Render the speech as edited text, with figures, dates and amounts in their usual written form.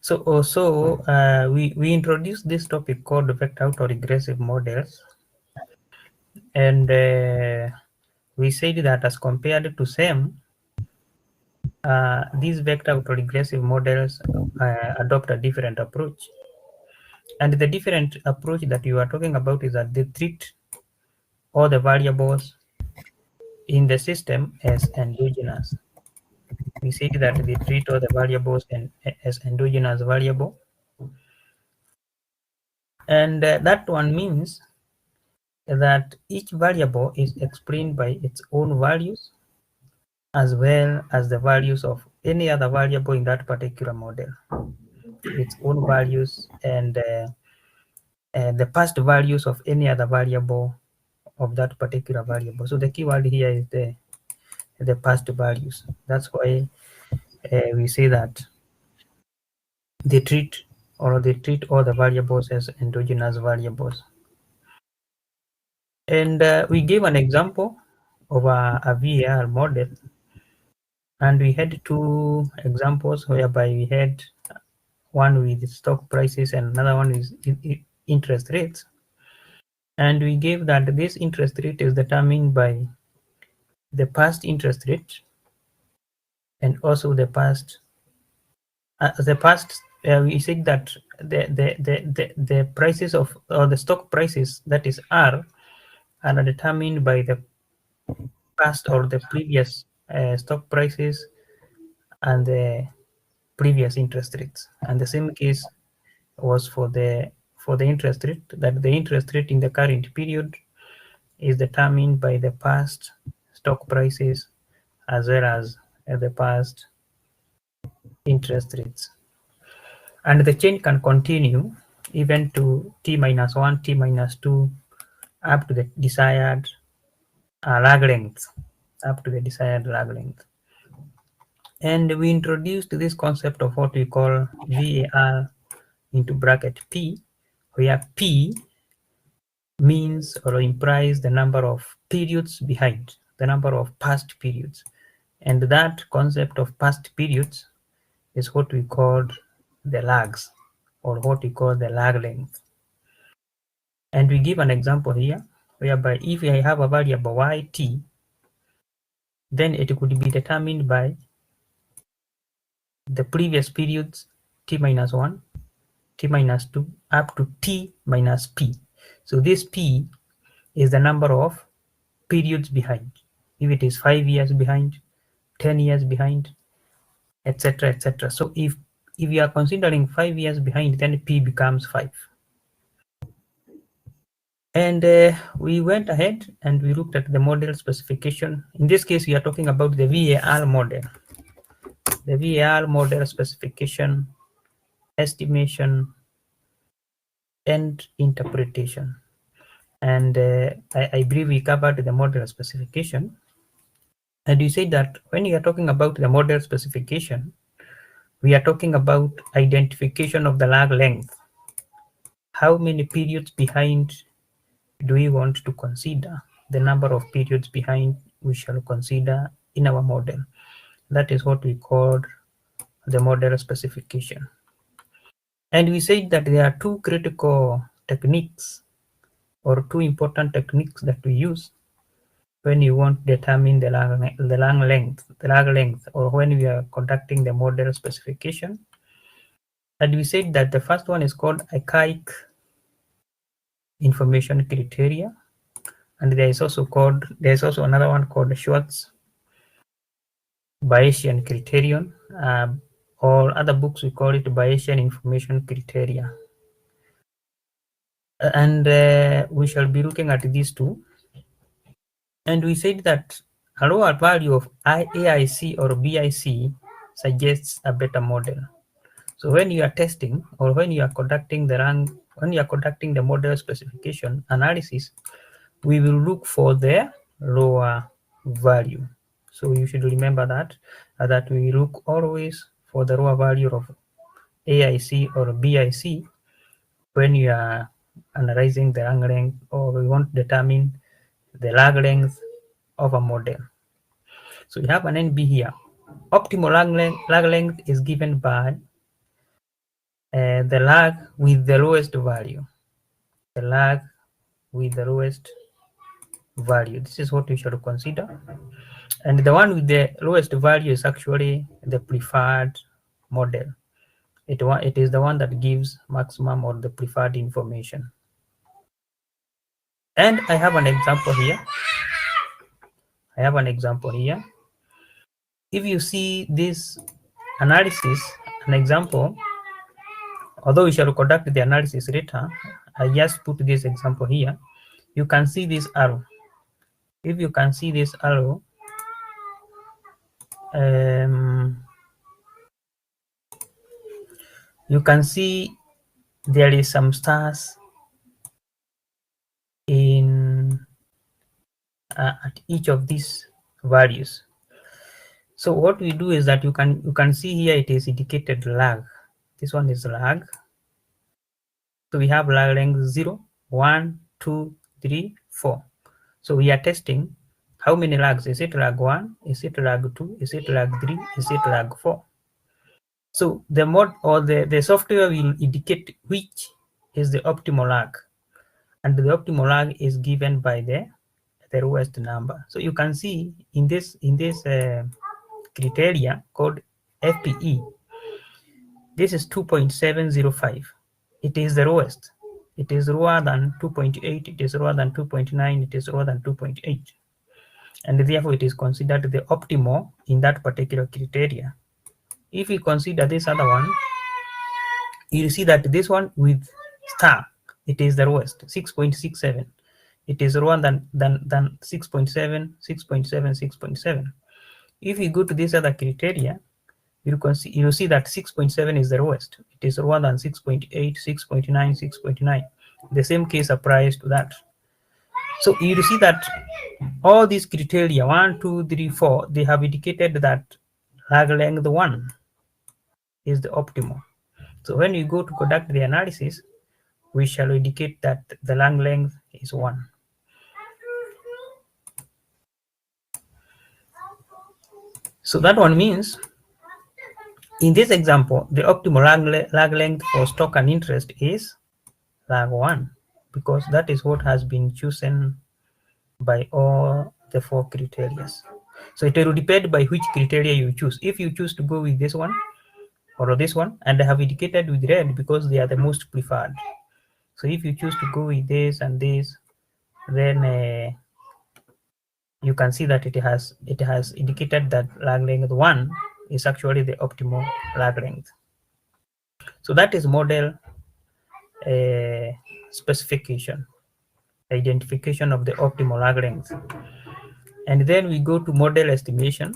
So also we introduced this topic called vector auto-regressive models, and we said that as compared to SEM, these vector auto-regressive models adopt a different approach. And the different approach that you are talking about is that they treat all the variables in the system as endogenous. We say that they treat all the variables as endogenous variable. And that one means that each variable is explained by its own values as well as the values of any other variable in that particular model, its own values and the past values of any other variable of that particular variable. So the key word here is the past values. That's why we say that they treat all the variables as endogenous variables. And we gave an example of a VAR model, and we had two examples whereby we had one with stock prices and another one is interest rates. And we gave that this interest rate is determined by the past interest rate and also the past we said that the prices of or the stock prices, that is R, are determined by the past or the previous stock prices and the previous interest rates. And the same case was for the interest rate, that the interest rate in the current period is determined by the past stock prices as well as the past interest rates. And the chain can continue even to t-1, t-2, up to the desired lag length, And we introduced this concept of what we call VAR into bracket P, where P means or implies the number of periods behind, the number of past periods. And that concept of past periods is what we call the lags, or what we call the lag length. And we give an example here, whereby if I have a variable yt, then it could be determined by the previous periods t-1, t-2, up to t minus p. So this p is the number of periods behind. If it is 5 years behind, 10 years behind, etc., etc. So if you are considering 5 years behind, then p becomes 5. And we went ahead and we looked at the model specification. In this case, we are talking about the VAR model. The VAR model specification, estimation, and interpretation. And I believe we covered the model specification. And you say that when you are talking about the model specification, we are talking about identification of the lag length. How many periods behind do we want to consider? The number of periods behind we shall consider in our model. That is what we call the model specification. And we said that there are two critical techniques or two important techniques that we use when you want to determine the lag length, or when we are conducting the model specification. And we said that the first one is called archaic information criteria, and there is also another one called Schwartz Bayesian criterion, or other books we call it Bayesian information criteria. And we shall be looking at these two. And we said that a lower value of AIC or BIC suggests a better model. So when you are testing, or when you are conducting the model specification analysis, we will look for the lower value. So you should remember that we look always for the lower value of AIC or BIC when you are analyzing the lag length, or we want to determine the lag length of a model. So we have an NB here. Optimal lag length is given by the lag with the lowest value. The lag with the lowest value. This is what we should consider. And the one with the lowest value is actually the preferred model. It is the one that gives maximum or the preferred information. And I have an example here. If you see this analysis, an example, although we shall conduct the analysis later, I just put this example here. You can see this arrow. If you can see this arrow, you can see there is some stars in at each of these values. So what we do is that you can see here it is indicated lag. This one is lag. So we have lag length 0, 1, 2, 3, 4. So we are testing how many lags. Is it lag 1? Is it lag 2? Is it lag 3? Is it lag 4? So the mod or the software will indicate which is the optimal lag. And the optimal lag is given by the lowest number. So you can see in this criteria called FPE, this is 2.705. It is the lowest. It is lower than 2.8, it is lower than 2.9, it is lower than 2.8. And therefore it is considered the optimal in that particular criteria. If we consider this other one, you see that this one with star, it is the lowest, 6.67. It is lower than 6.7, 6.7, 6.7. If we go to this other criteria, you see that 6.7 is the lowest. It is lower than 6.8, 6.9, 6.9. The same case applies to that. So you see that all these criteria, 1, 2, 3, 4, they have indicated that lag length 1 is the optimal. So when you go to conduct the analysis, we shall indicate that the lag length is 1. So that one means, in this example, the optimal lag length for stock and interest is lag 1, because that is what has been chosen by all the 4 criteria. So it will depend by which criteria you choose. If you choose to go with this one or this one, and I have indicated with red because they are the most preferred. So if you choose to go with this and this, then you can see that it has indicated that lag length 1 is actually the optimal lag length. So that is model specification, identification of the optimal lag length. And then we go to model estimation.